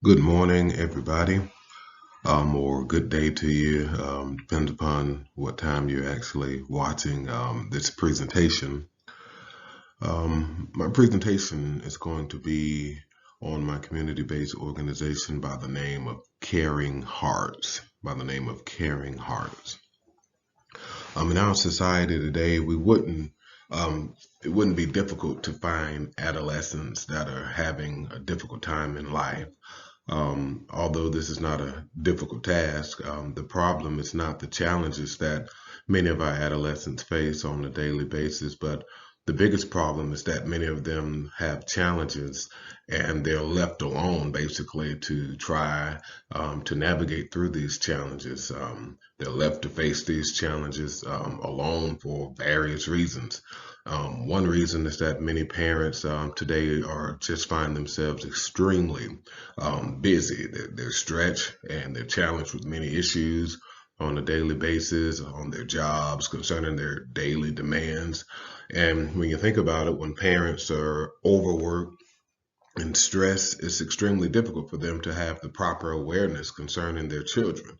Good morning, everybody, or good day to you. Depends upon what time you're actually watching this presentation. My presentation is going to be on my community-based organization by the name of Caring Hearts. In our society today, it wouldn't be difficult to find adolescents that are having a difficult time in life. Although this is not a difficult task, the problem is not the challenges that many of our adolescents face on a daily basis, but the biggest problem is that many of them have challenges and they're left alone basically to try to navigate through these challenges. They're left to face these challenges alone for various reasons. One reason is that many parents today are just find themselves extremely busy. They're stretched and they're challenged with many issues on a daily basis, on their jobs, concerning their daily demands. And when you think about it, when parents are overworked and stressed, it's extremely difficult for them to have the proper awareness concerning their children.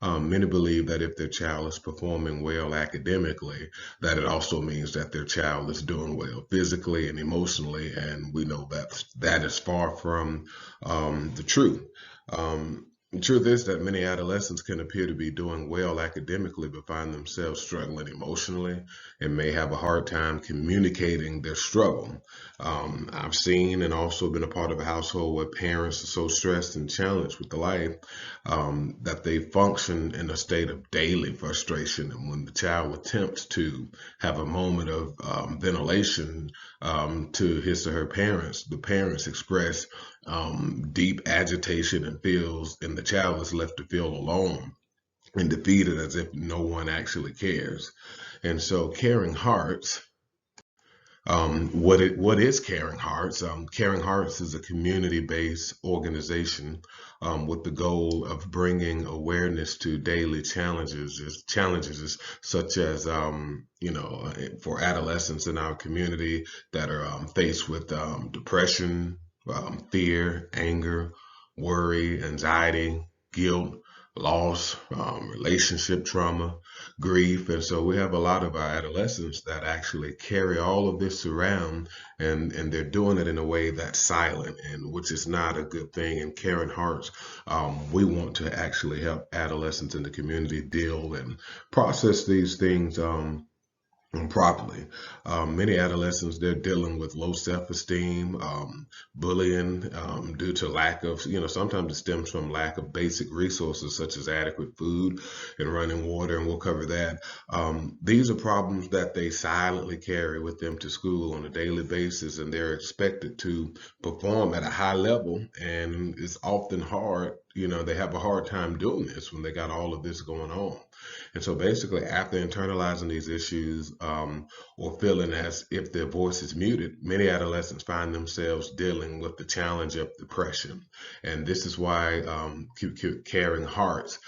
Many believe that if their child is performing well academically, that it also means that their child is doing well physically and emotionally, and we know that that is far from the truth. The truth is that many adolescents can appear to be doing well academically, but find themselves struggling emotionally and may have a hard time communicating their struggle. I've seen and also been a part of a household where parents are so stressed and challenged with the life that they function in a state of daily frustration. And when the child attempts to have a moment of ventilation to his or her parents, the parents express deep agitation and the child is left to feel alone and defeated as if no one actually cares. And so Caring Hearts, what is Caring Hearts? Caring Hearts is a community-based organization with the goal of bringing awareness to daily challenges such as for adolescents in our community that are faced with depression, fear, anger, worry, anxiety, guilt, loss, relationship trauma, grief. And so we have a lot of our adolescents that actually carry all of this around and they're doing it in a way that's silent, and which is not a good thing. And Caring Hearts, we want to actually help adolescents in the community deal and process these things properly. Many adolescents, they're dealing with low self-esteem, bullying due to lack of, sometimes it stems from lack of basic resources such as adequate food and running water, and we'll cover that. These are problems that they silently carry with them to school on a daily basis, and they're expected to perform at a high level, and it's often hard. They have a hard time doing this when they got all of this going on. And so basically, after internalizing these issues or feeling as if their voice is muted, many adolescents find themselves dealing with the challenge of depression. And this is why Caring Hearts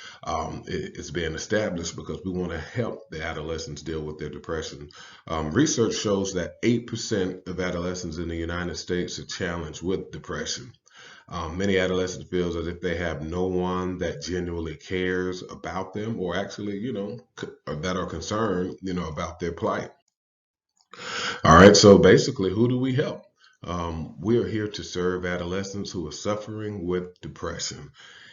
is being established, because we want to help the adolescents deal with their depression. Research shows that 8% of adolescents in the United States are challenged with depression. Many adolescents feel as if they have no one that genuinely cares about them, or actually, that are concerned, about their plight. All right, so basically, who do we help? We are here to serve adolescents who are suffering with depression.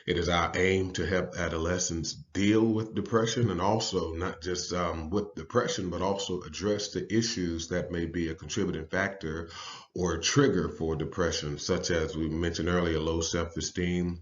It is our aim to help adolescents deal with depression, and also not just with depression, but also address the issues that may be a contributing factor or a trigger for depression, such as we mentioned earlier, low self-esteem,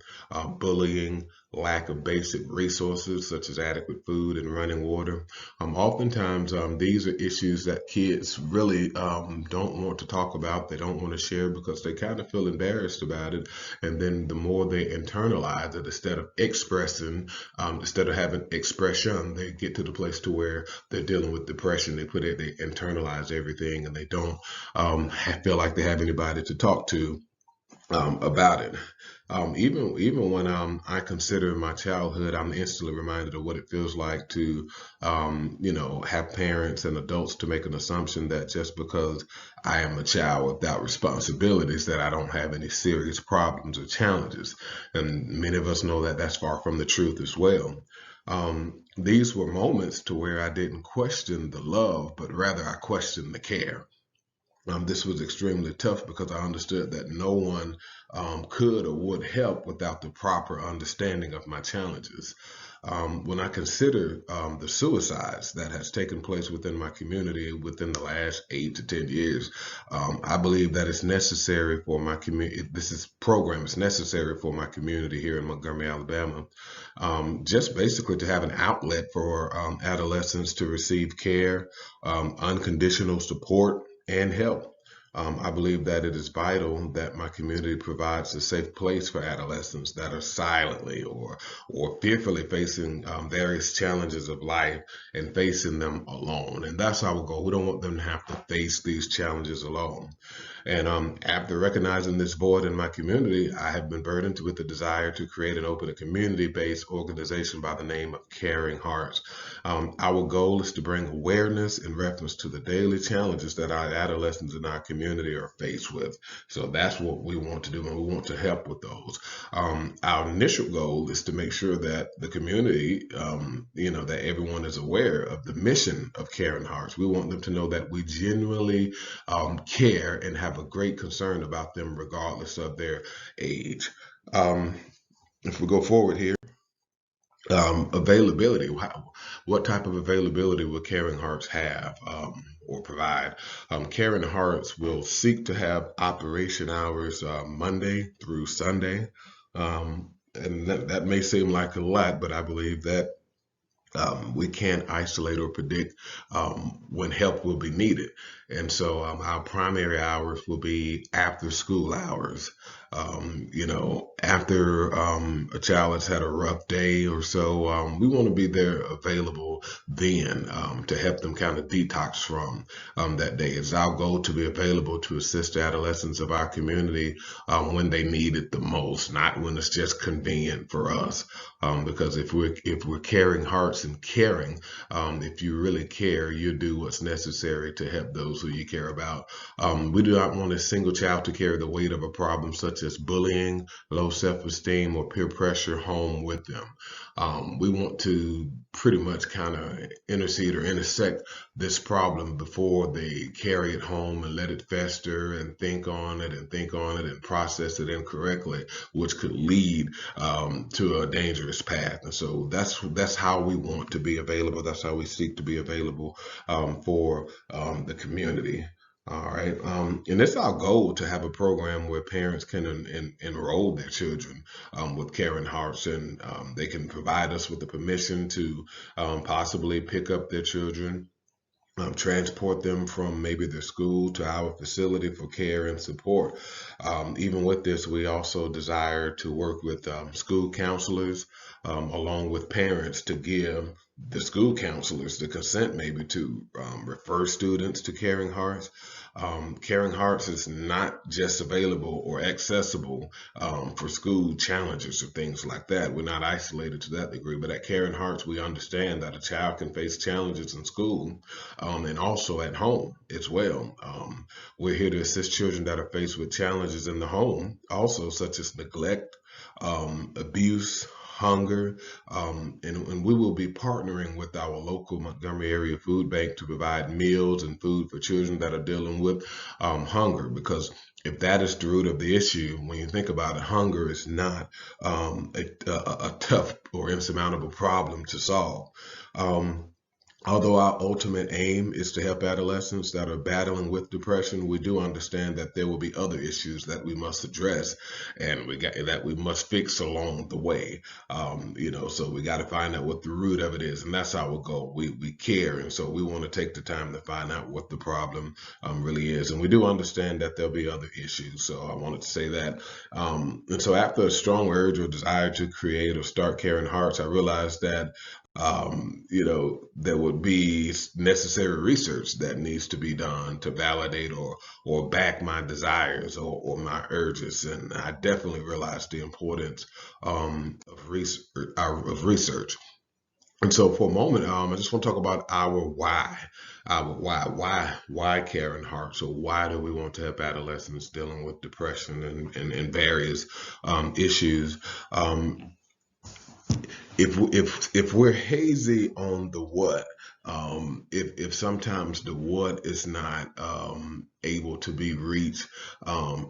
bullying, lack of basic resources such as adequate food and running water. Oftentimes, these are issues that kids really don't want to talk about. They don't want to share because they kind of feel embarrassed about it. And then the more they internalize it, instead of expressing, instead of having expression, they get to the place to where they're dealing with depression. They internalize everything, and they don't feel like they have anybody to talk to. about it. Even when I consider my childhood, I'm instantly reminded of what it feels like to, have parents and adults to make an assumption that just because I am a child without responsibilities, that I don't have any serious problems or challenges. And many of us know that that's far from the truth as well. These were moments to where I didn't question the love, but rather I questioned the care. This was extremely tough because I understood that no one could or would help without the proper understanding of my challenges. When I consider the suicides that has taken place within my community within the last 8 to 10 years, I believe that it's necessary for my community. Program is necessary for my community here in Montgomery, Alabama, just basically to have an outlet for adolescents to receive care, unconditional support, and help. I believe that it is vital that my community provides a safe place for adolescents that are silently or fearfully facing various challenges of life and facing them alone. And that's our goal. We don't want them to have to face these challenges alone. And after recognizing this void in my community, I have been burdened with the desire to create and open a community-based organization by the name of Caring Hearts. Our goal is to bring awareness in reference to the daily challenges that our adolescents in our community are faced with. So that's what we want to do, and we want to help with those. Our initial goal is to make sure that the community, that everyone is aware of the mission of Caring Hearts. We want them to know that we genuinely care and have a great concern about them regardless of their age. If we go forward here, availability. What type of availability will Caring Hearts have or provide? Caring Hearts will seek to have operation hours Monday through Sunday. And that may seem like a lot, but I believe that we can't isolate or predict when help will be needed. And so our primary hours will be after school hours. After a child has had a rough day or so, we want to be there available then to help them kind of detox from that day. It's our goal to be available to assist adolescents of our community when they need it the most, not when it's just convenient for us. Because if we're caring hearts and caring, if you really care, you do what's necessary to help those who you care about. We do not want a single child to carry the weight of a problem such as bullying, low self-esteem, or peer pressure home with them. We want to pretty much kind of intercede or intersect this problem before they carry it home and let it fester and think on it and process it incorrectly, which could lead to a dangerous path. And so that's how we want to be available. That's how we seek to be available for the community. All right. And it's our goal to have a program where parents can enroll their children with Caring Hearts, and they can provide us with the permission to possibly pick up their children, transport them from maybe their school to our facility for care and support. Even with this, we also desire to work with school counselors along with parents to give the school counselors the consent maybe to refer students to Caring Hearts. Caring Hearts is not just available or accessible for school challenges or things like that. We're not isolated to that degree, but at Caring Hearts, we understand that a child can face challenges in school and also at home as well. We're here to assist children that are faced with challenges in the home, also such as neglect, abuse, hunger, and we will be partnering with our local Montgomery area food bank to provide meals and food for children that are dealing with hunger, because if that is the root of the issue, when you think about it, hunger is not a tough or insurmountable problem to solve. Although our ultimate aim is to help adolescents that are battling with depression, we do understand that there will be other issues that we must address and that we must fix along the way. So we got to find out what the root of it is, and that's our goal. We care, and so we want to take the time to find out what the problem really is. And we do understand that there'll be other issues, so I wanted to say that. And so after a strong urge or desire to create or start Caring Hearts, I realized that there would be necessary research that needs to be done to validate or back my desires or my urges. And I definitely realized the importance of research. And so for a moment, I just want to talk about our why. Why Caring Heart? So why do we want to help adolescents dealing with depression and various issues? Um, if we're hazy on the what, if sometimes the what is not able to be reached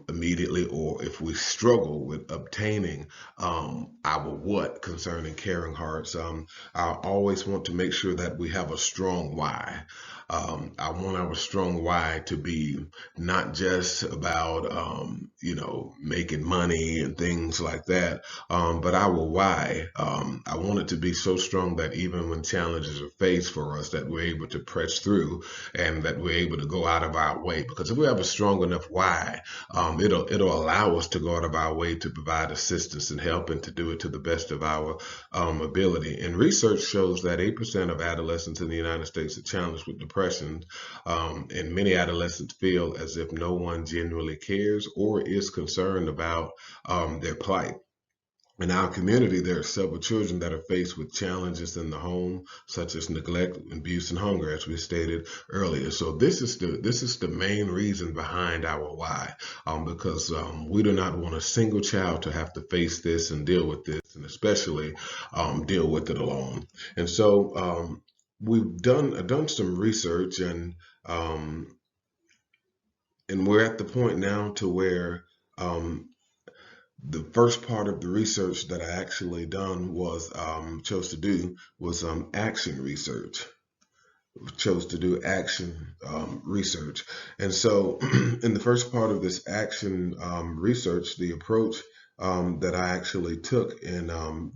immediately, or if we struggle with obtaining our what concerning Caring Hearts, I always want to make sure that we have a strong why. I want our strong why to be not just about making money and things like that, but our why, I want it to be so strong that even when challenges are faced for us, that we're able to press through and that we're able to go out of our way. Because if we have a strong enough why, it'll allow us to go out of our way to provide assistance and help, and to do it to the best of our ability. And research shows that 8% of adolescents in the United States are challenged with depression, and many adolescents feel as if no one genuinely cares or is concerned about their plight. In our community, there are several children that are faced with challenges in the home, such as neglect, abuse, and hunger, as we stated earlier. So this is the main reason behind our why, because we do not want a single child to have to face this and deal with this, and especially deal with it alone. And so we've done some research, and we're at the point now to where the first part of the research that I actually chose to do was action research. Chose to do action research, and so in the first part of this action research, the approach that I actually took in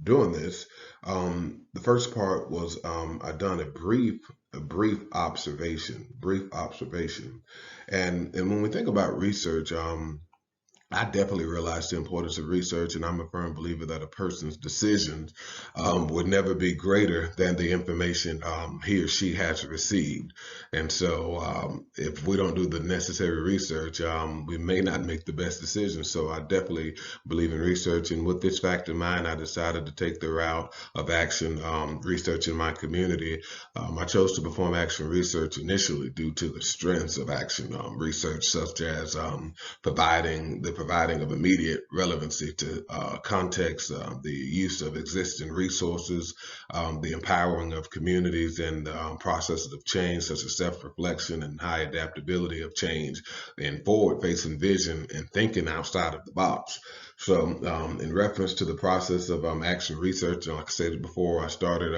doing this, the first part was I done a brief observation, and when we think about research. I definitely realize the importance of research, and I'm a firm believer that a person's decisions would never be greater than the information he or she has received. And so, if we don't do the necessary research, we may not make the best decisions. So, I definitely believe in research. And with this fact in mind, I decided to take the route of action research in my community. I chose to perform action research initially due to the strengths of action research, such as providing of immediate relevancy to context, the use of existing resources, the empowering of communities, and processes of change, such as self-reflection and high adaptability of change, and forward-facing vision and thinking outside of the box. So in reference to the process of action research, like I said before, I started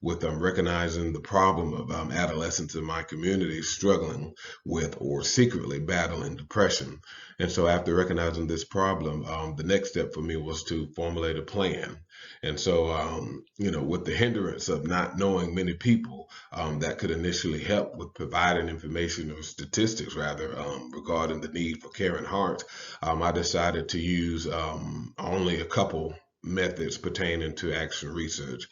with recognizing the problem of adolescents in my community struggling with or secretly battling depression. And so after recognizing this problem, the next step for me was to formulate a plan. And so, with the hindrance of not knowing many people that could initially help with providing information or statistics, rather, regarding the need for caring hearts, I decided to use only a couple methods pertaining to action research.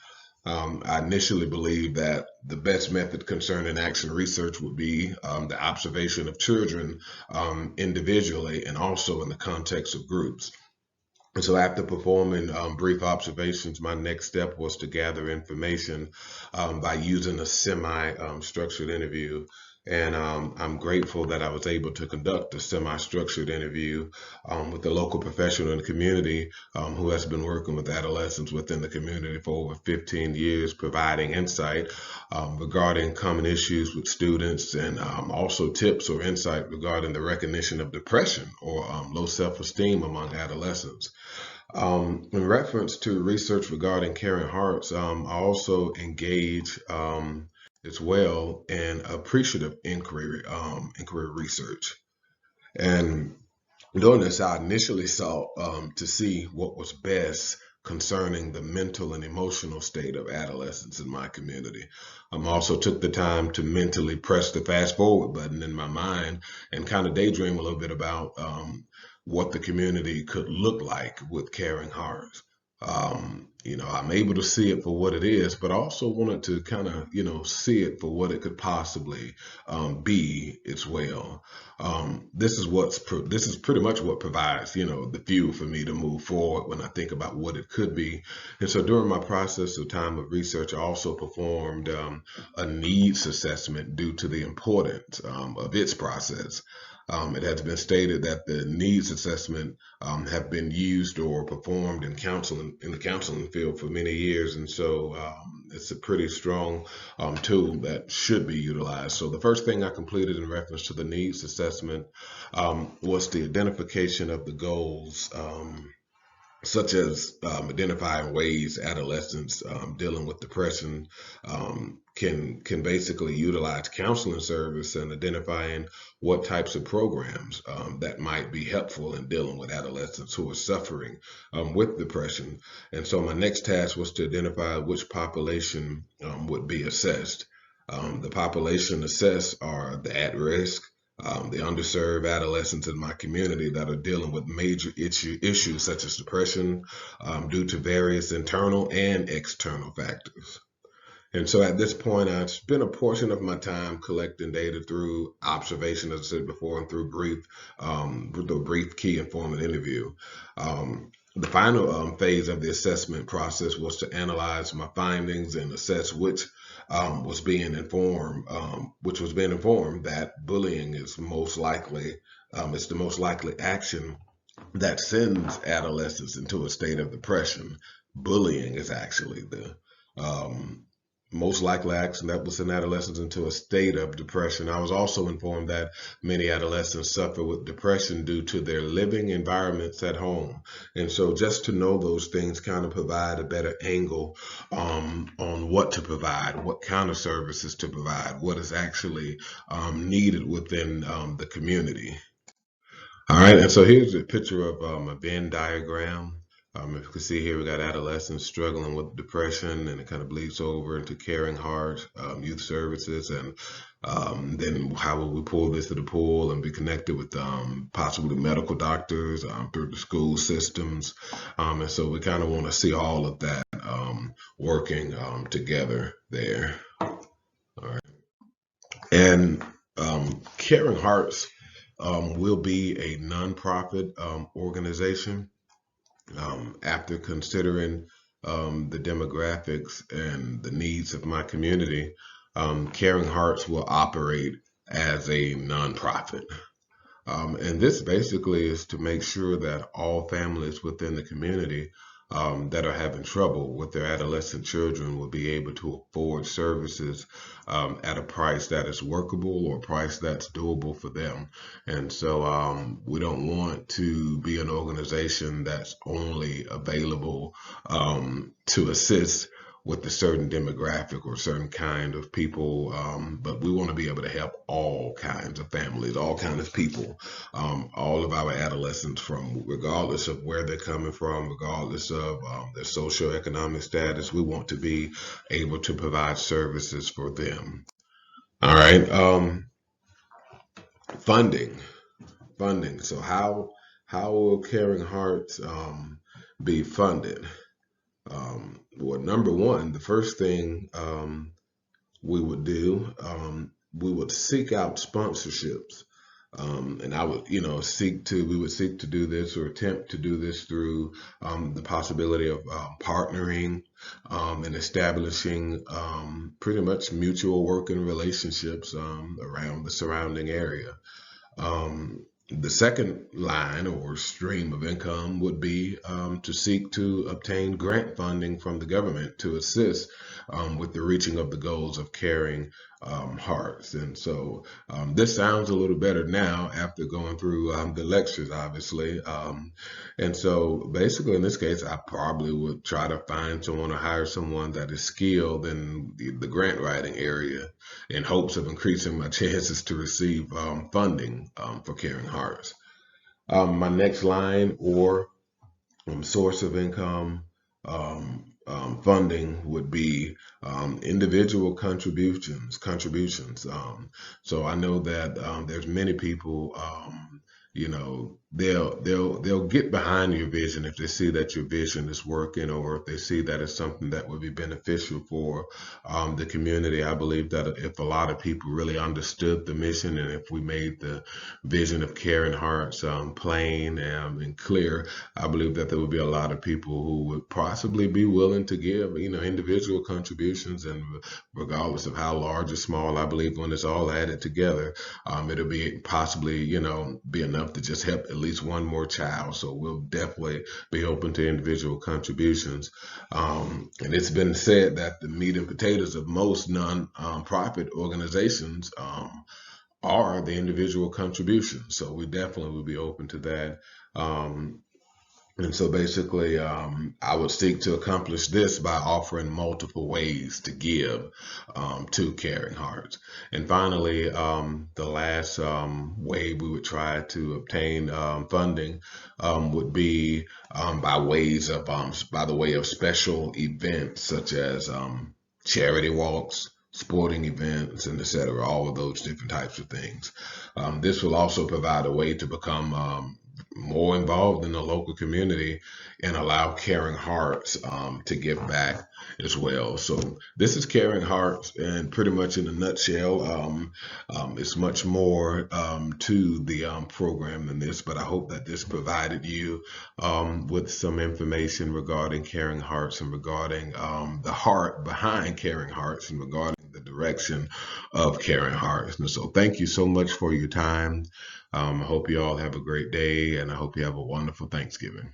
I initially believed that the best method concerning action research would be the observation of children individually and also in the context of groups. And so after performing brief observations, my next step was to gather information by using a semi-structured interview. And I'm grateful that I was able to conduct a semi-structured interview with a local professional in the community who has been working with adolescents within the community for over 15 years, providing insight regarding common issues with students, and also tips or insight regarding the recognition of depression or low self-esteem among adolescents. In reference to research regarding caring hearts, I also engage as well in appreciative inquiry research. And doing this, I initially sought to see what was best concerning the mental and emotional state of adolescents in my community. Also took the time to mentally press the fast forward button in my mind and kind of daydream a little bit about what the community could look like with caring hearts. I'm able to see it for what it is, but I also wanted to kind of, see it for what it could possibly be as well. This is pretty much what provides, the fuel for me to move forward when I think about what it could be. And so during my process of time of research, I also performed a needs assessment due to the importance of its process. It has been stated that the needs assessment have been used or performed in the counseling field for many years, and so it's a pretty strong tool that should be utilized. So the first thing I completed in reference to the needs assessment was the identification of the goals. Such as identifying ways adolescents dealing with depression can basically utilize counseling service and identifying what types of programs that might be helpful in dealing with adolescents who are suffering with depression. And so my next task was to identify which population would be assessed. The population assessed are the at-risk, the underserved adolescents in my community that are dealing with major issues such as depression due to various internal and external factors. And so at this point, I've spent a portion of my time collecting data through observation, as I said before, and through the brief key informant interview. The final phase of the assessment process was to analyze my findings and assess which was being informed that bullying is most likely, it's the most likely action that sends adolescents into a state of depression. Bullying is actually the um, most likely action that will send adolescents into a state of depression. I was also informed that many adolescents suffer with depression due to their living environments at home. And so just to know those things kind of provide a better angle on what to provide, what kind of services to provide, what is actually needed within the community. All right, and so here's a picture of a Venn diagram. If you can see here, we got adolescents struggling with depression, and it kind of bleeds over into Caring Heart, youth services, and then how will we pull this to the pool and be connected with possibly medical doctors through the school systems. And so we kind of want to see all of that working together there. All right. And Caring Hearts will be a nonprofit organization after considering the demographics and the needs of my community. Caring Hearts will operate as a nonprofit. And this basically is to make sure that all families within the community that are having trouble with their adolescent children will be able to afford services at a price that is workable or a price that's doable for them. And so we don't want to be an organization that's only available to assist with a certain demographic or certain kind of people, but we want to be able to help all kinds of families, all kinds of people, all of our adolescents, from regardless of where they're coming from, regardless of their socioeconomic status. We want to be able to provide services for them. All right, funding, funding. So how will Caring Hearts be funded? Well, number one, the first thing we would do, we would seek out sponsorships. And we would seek to do this or attempt to do this through the possibility of partnering and establishing pretty much mutual working relationships around the surrounding area. The second line or stream of income would be to seek to obtain grant funding from the government to assist with the reaching of the goals of Caring Hearts. And so this sounds a little better now after going through the lectures, obviously. And so basically in this case, I probably would try to find someone or hire someone that is skilled in the grant writing area in hopes of increasing my chances to receive funding for Caring Hearts. My next line or source of income funding would be individual contributions. So I know that there's many people, they'll get behind your vision if they see that your vision is working, or if they see that it's something that would be beneficial for the community. I believe that if a lot of people really understood the mission, and if we made the vision of Caring Hearts plain and clear, I believe that there would be a lot of people who would possibly be willing to give, individual contributions, and regardless of how large or small, I believe when it's all added together, it'll be possibly, be enough to just help at least one more child. So we'll definitely be open to individual contributions. And it's been said that the meat and potatoes of most non-profit organizations are the individual contributions. So we definitely will be open to that. And so basically, I would seek to accomplish this by offering multiple ways to give to Caring Hearts. And finally, the last way we would try to obtain funding would be by the way of special events such as charity walks, sporting events, and etc. All of those different types of things. This will also provide a way to become more involved in the local community and allow Caring Hearts to give back as well. So this is Caring Hearts, and pretty much in a nutshell, it's much more to the program than this, but I hope that this provided you with some information regarding Caring Hearts, and regarding the heart behind Caring Hearts, and regarding the direction of Caring Hearts. And so thank you so much for your time. I hope you all have a great day, and I hope you have a wonderful Thanksgiving.